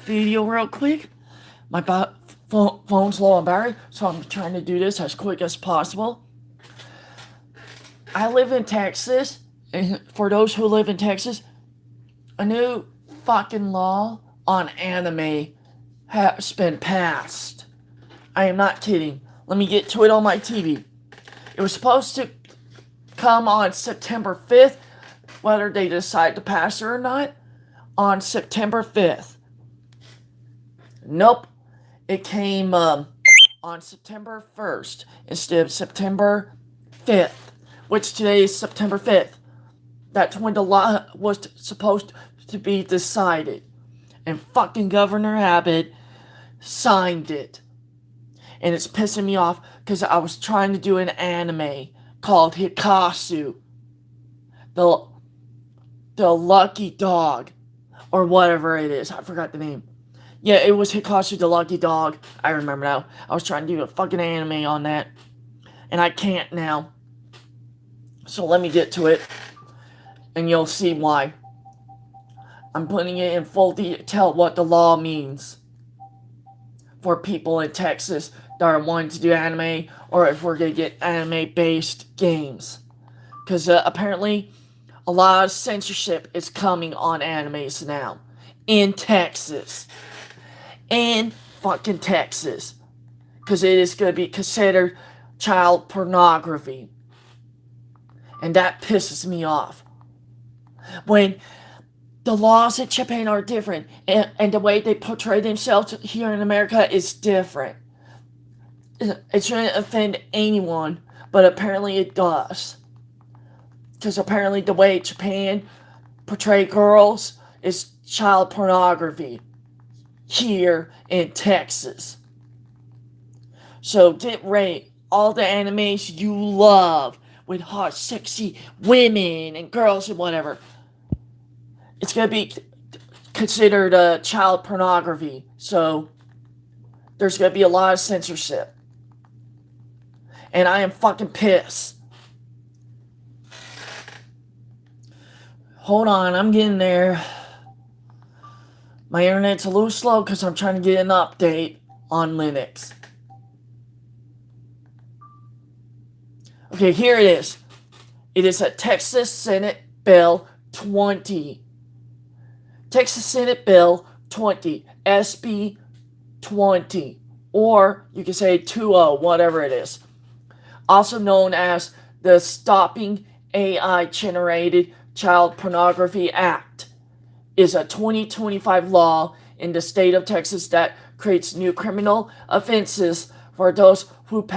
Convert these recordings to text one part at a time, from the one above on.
video real quick. My phone's low on battery, so I'm trying to do this as quick as possible. I live in Texas, and for those who live in Texas, a new fucking law on anime has been passed. I am not kidding. Let me get to it on my TV. It was supposed to come on September 5th, whether they decide to pass it or not, on September 5th. Nope. It came on September 1st instead of September 5th, which today is September 5th. That's when the law was supposed to be decided. And fucking Governor Abbott signed it. And it's pissing me off because I was trying to do an anime called Hikasu. The Lucky Dog. Or whatever it is. I forgot the name. Yeah, it was Hikasu the Lucky Dog. I remember now. I was trying to do a fucking anime on that. And I can't now. So let me get to it. And you'll see why. I'm putting it in full detail what the law means. For people in Texas that are wanting to do anime. Or if we're going to get anime-based games. Because apparently a lot of censorship is coming on animes now. In Texas. In fucking Texas. Because it is going to be considered child pornography. And that pisses me off. When the laws in Japan are different. And the way they portray themselves here in America is different. It shouldn't offend anyone. But apparently it does. Because apparently the way Japan portray girls is child pornography. Here in Texas. So get ready. All the animes you love with hot, sexy women and girls and whatever. It's going to be considered child pornography. So there's going to be a lot of censorship. And I am fucking pissed. Hold on, I'm getting there. My internet's a little slow because I'm trying to get an update on Linux. Okay, here it is. It is a Texas Senate Bill 20. Texas Senate Bill 20. SB 20. Or you can say 20, whatever it is. Also known as the Stopping AI Generated Child Pornography Act. Is a 2025 law in the state of Texas that creates new criminal offenses for those who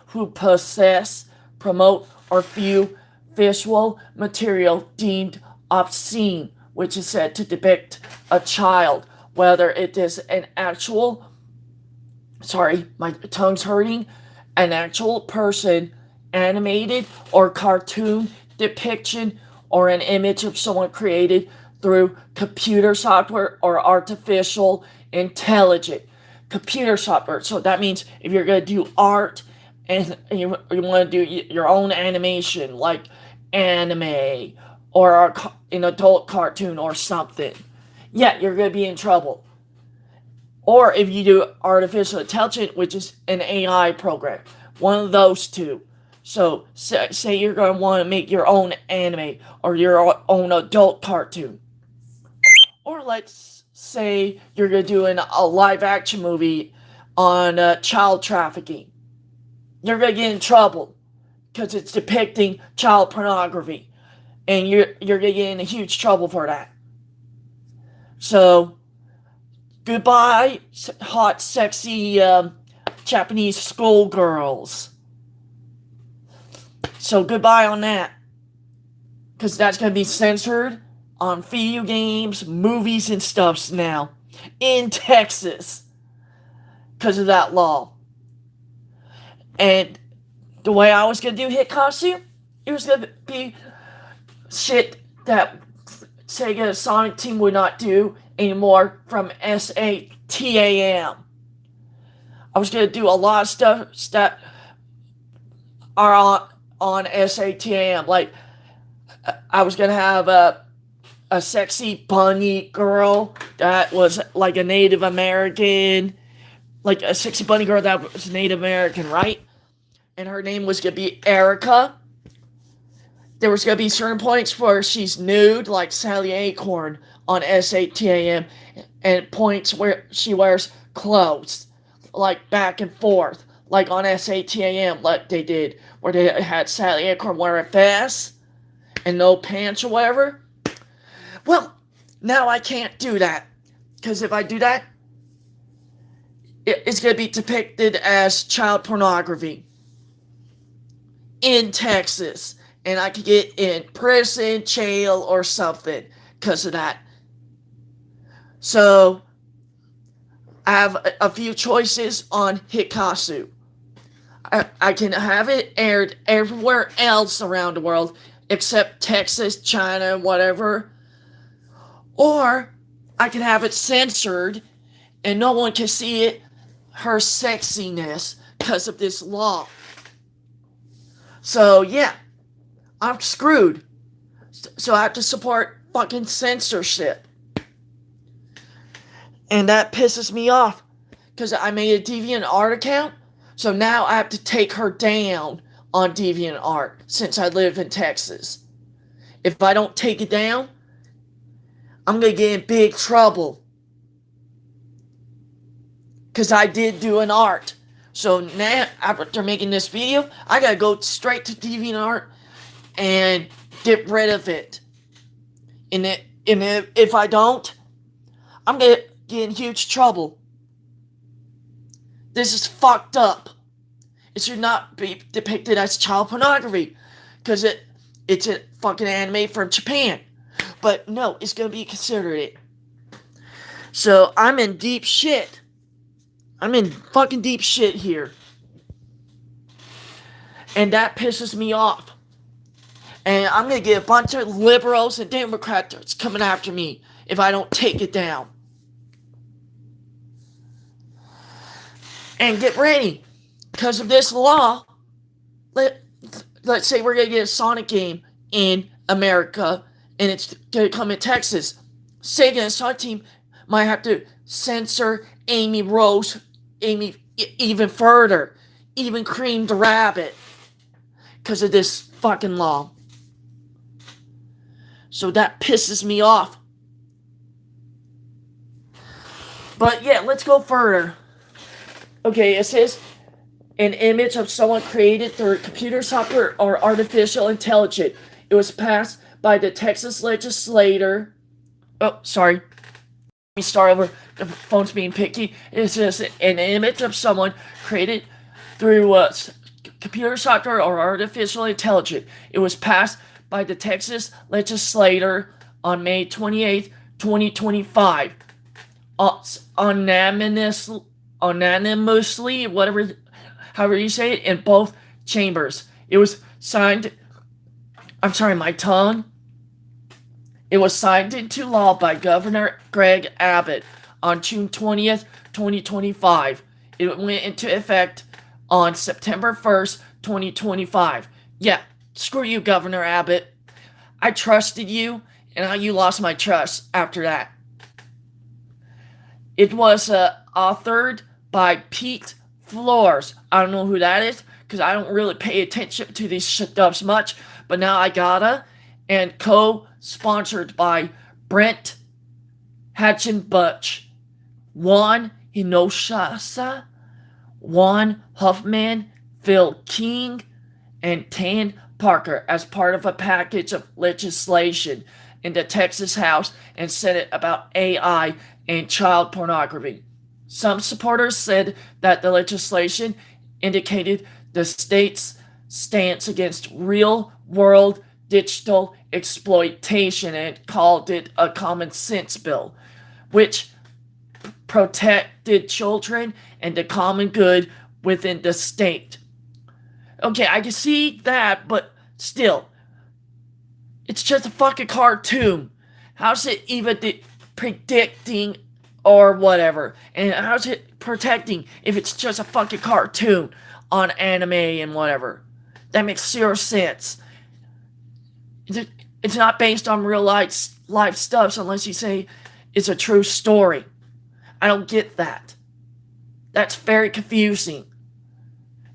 who possess, promote, or view visual material deemed obscene, which is said to depict a child, whether it is an actual, my tongue's hurting, an actual person, animated or cartoon depiction, or an image of someone created through computer software or artificial intelligence. Computer software. So that means if you're going to do art and you want to do your own animation, like anime or an adult cartoon or something, yeah, you're going to be in trouble. Or if you do artificial intelligence, which is an AI program. One of those two. So, say you're going to want to make your own anime or your own adult cartoon. Or let's say you're going to do a live action movie on child trafficking. You're going to get in trouble because it's depicting child pornography. And you're going to get in a huge trouble for that. So, goodbye, hot, sexy Japanese schoolgirls. So goodbye on that. Because that's going to be censored on video games, movies, and stuffs now. In Texas. Because of that law. And the way I was going to do Hikasu, it was going to be shit that Sega Sonic Team would not do anymore from SATAM. I was going to do a lot of stuff that are on SATAM. Like, I was going to have a sexy bunny girl that was like a Native American, like a sexy bunny girl that was Native American, right? And her name was gonna be Erica. There was gonna be certain points where she's nude, like Sally Acorn on SATAM, and points where she wears clothes, like back and forth, like on SATAM, like they did, where they had Sally Acorn wear a vest and no pants or whatever. Well, now I can't do that. Because if I do that, it's going to be depicted as child pornography in Texas. And I could get in prison, jail, or something because of that. So, I have a few choices on Hikasu. I can have it aired everywhere else around the world except Texas, China, whatever. Or I can have it censored and no one can see it, her sexiness, because of this law. So, yeah, I'm screwed. So I have to support fucking censorship. And that pisses me off. Because I made a DeviantArt account. So now I have to take her down on DeviantArt since I live in Texas. If I don't take it down, I'm going to get in big trouble. Because I did do an art. So now, after making this video, I got to go straight to DeviantArt and get rid of it. And if I don't, I'm going to get in huge trouble. This is fucked up. It should not be depicted as child pornography. Because it's a fucking anime from Japan. But no, it's going to be considered it. So I'm in deep shit. I'm in fucking deep shit here. And that pisses me off. And I'm going to get a bunch of liberals and Democrats coming after me if I don't take it down. And get ready. Because of this law, let's say we're going to get a Sonic game in America and it's going to come in Texas. Sega and Sonic Team might have to censor Amy even further. Even Cream the Rabbit. Because of this fucking law. So that pisses me off. But yeah, let's go further. Okay, it says an image of someone created through computer software or artificial intelligence. It was passed by the Texas legislator. Oh, sorry. Let me start over. The phone's being picky. It says an image of someone created through computer software or artificial intelligence. It was passed by the Texas legislator on May 28th, 2025. Unanimously, however you say it, in both chambers. It was signed. I'm sorry, my tongue. It was signed into law by Governor Greg Abbott on June 20th, 2025. It went into effect on September 1st, 2025. Yeah, screw you, Governor Abbott. I trusted you, and now you lost my trust after that. It was authored by Pete Flores. I don't know who that is, because I don't really pay attention to these stuffs much, but now I gotta. And co-sponsored by Brent Hatchenbutch, Juan Hinoshasa, Juan Huffman, Phil King, and Tan Parker as part of a package of legislation in the Texas House and Senate about AI and child pornography. Some supporters said that the legislation indicated the state's stance against real-world digital exploitation and called it a common sense bill, which protected children and the common good within the state. Okay, I can see that, but still, it's just a fucking cartoon. How's it even predicting or whatever? And how's it protecting if it's just a fucking cartoon on anime and whatever? That makes zero sense. It's not based on real life live stuff unless you say it's a true story. I don't get that. That's very confusing.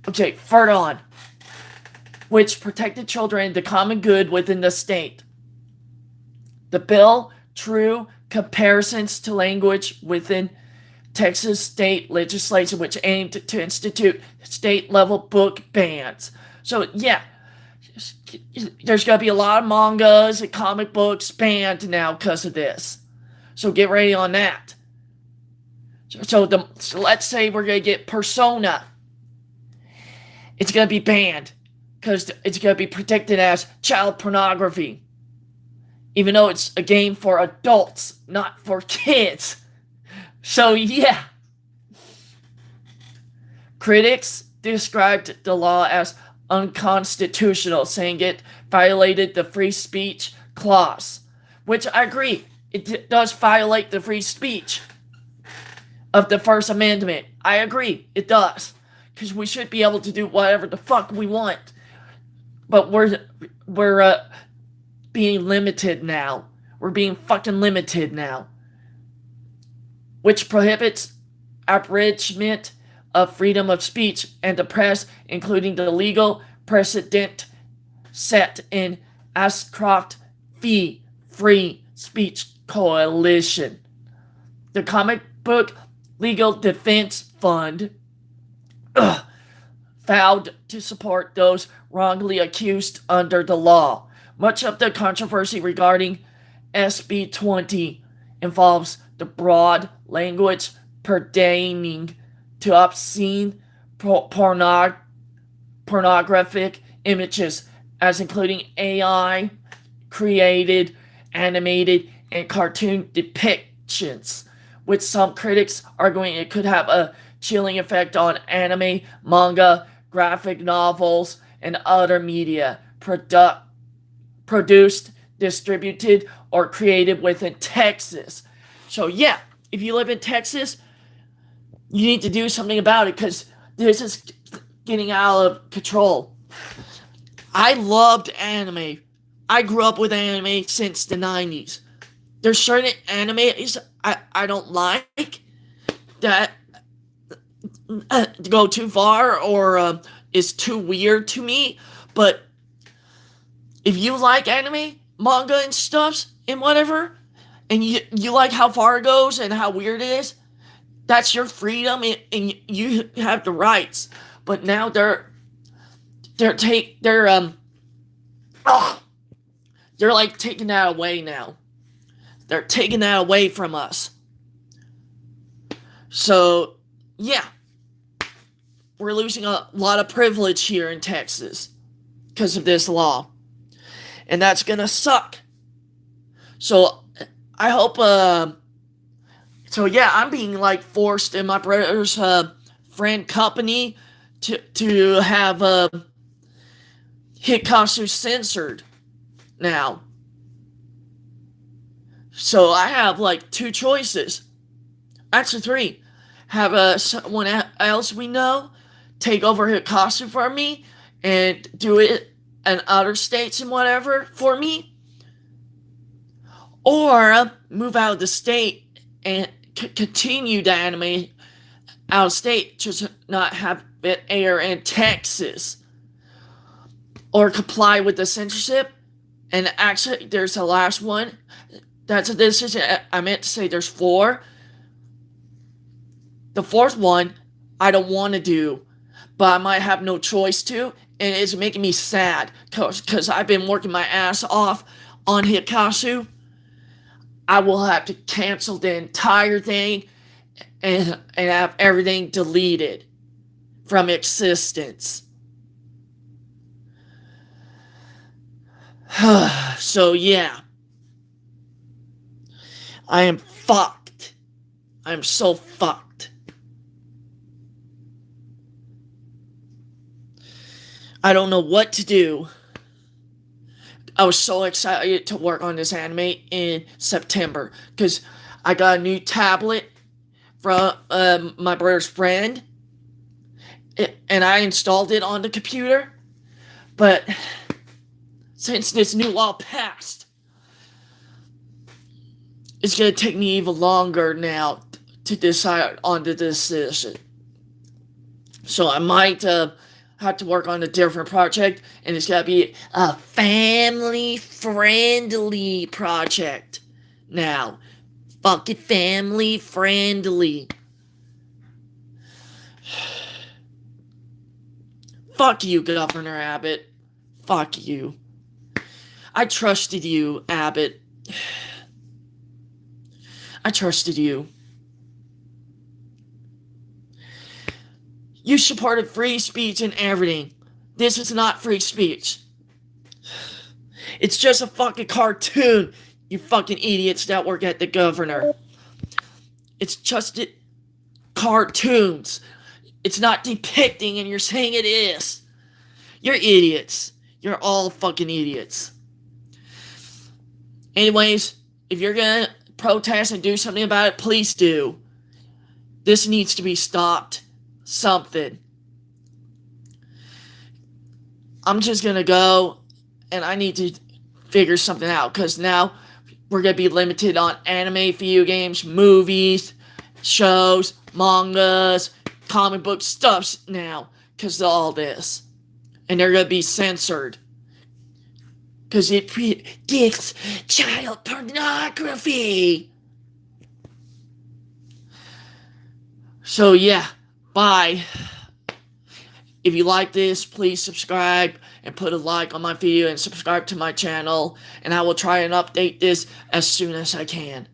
Okay, further on. Which protected children and the common good within the state. The bill drew comparisons to language within Texas state legislation, which aimed to institute state-level book bans. So, yeah, there's going to be a lot of mangas and comic books banned now because of this. So get ready on that. So let's say we're going to get Persona. It's going to be banned because it's going to be protected as child pornography. Even though it's a game for adults, not for kids. So, yeah. Critics described the law as unconstitutional, saying it violated the free speech clause. Which I agree. It does violate the free speech of the First Amendment. I agree. It does. Because we should be able to do whatever the fuck we want. But we're being limited now. We're being fucking limited now. Which prohibits abridgment of freedom of speech and the press, including the legal precedent set in Ashcroft v. Free Speech Coalition. The Comic Book Legal Defense Fund vowed to support those wrongly accused under the law. Much of the controversy regarding SB 20 involves the broad language pertaining to obscene pornographic images, as including AI created, animated, and cartoon depictions, which some critics arguing it could have a chilling effect on anime, manga, graphic novels, and other media produced, distributed, or created within Texas. So yeah, if you live in Texas, you need to do something about it because this is getting out of control. I loved anime. I grew up with anime since the 90s. There's certain animes I don't like that go too far or is too weird to me, but if you like anime, manga and stuff and whatever, and you like how far it goes and how weird it is, that's your freedom and you have the rights. But now they're like taking that away now. They're taking that away from us. So, yeah. We're losing a lot of privilege here in Texas because of this law. And that's gonna suck. So, I hope, so yeah, I'm being like forced in my brother's friend company to have Hikasu censored now. So I have like two choices. Actually, three. Have someone else we know take over Hikasu for me and do it in other states and whatever for me. Or move out of the state and continue the anime out of state, just not have it air in Texas. Or comply with the censorship. And actually, there's the last one. That's a decision. I meant to say there's four. The fourth one, I don't want to do, but I might have no choice to, and it's making me sad because I've been working my ass off on Hikasu. I will have to cancel the entire thing and have everything deleted from existence. So yeah. I am fucked. I'm so fucked. I don't know what to do. I was so excited to work on this anime in September because I got a new tablet from my brother's friend, and I installed it on the computer. But since this new law passed, it's going to take me even longer now to decide on the decision. So I might have to work on a different project, and it's got to be a family-friendly project now. Fucking family-friendly. Fuck you, Governor Abbott. Fuck you. I trusted you, Abbott. I trusted you. You supported free speech and everything. This is not free speech. It's just a fucking cartoon, you fucking idiots that work at the governor. It's just cartoons. It's not depicting, and you're saying it is. You're idiots. You're all fucking idiots. Anyways, if you're gonna protest and do something about it, please do. This needs to be stopped. Something. I'm just gonna go, and I need to figure something out, because now we're gonna be limited on anime, video games, movies, shows, mangas, comic book stuffs now, because of all this. And they're gonna be censored. Because it predicts child pornography. So yeah, bye. If you like this, please subscribe and put a like on my video and subscribe to my channel. And I will try and update this as soon as I can.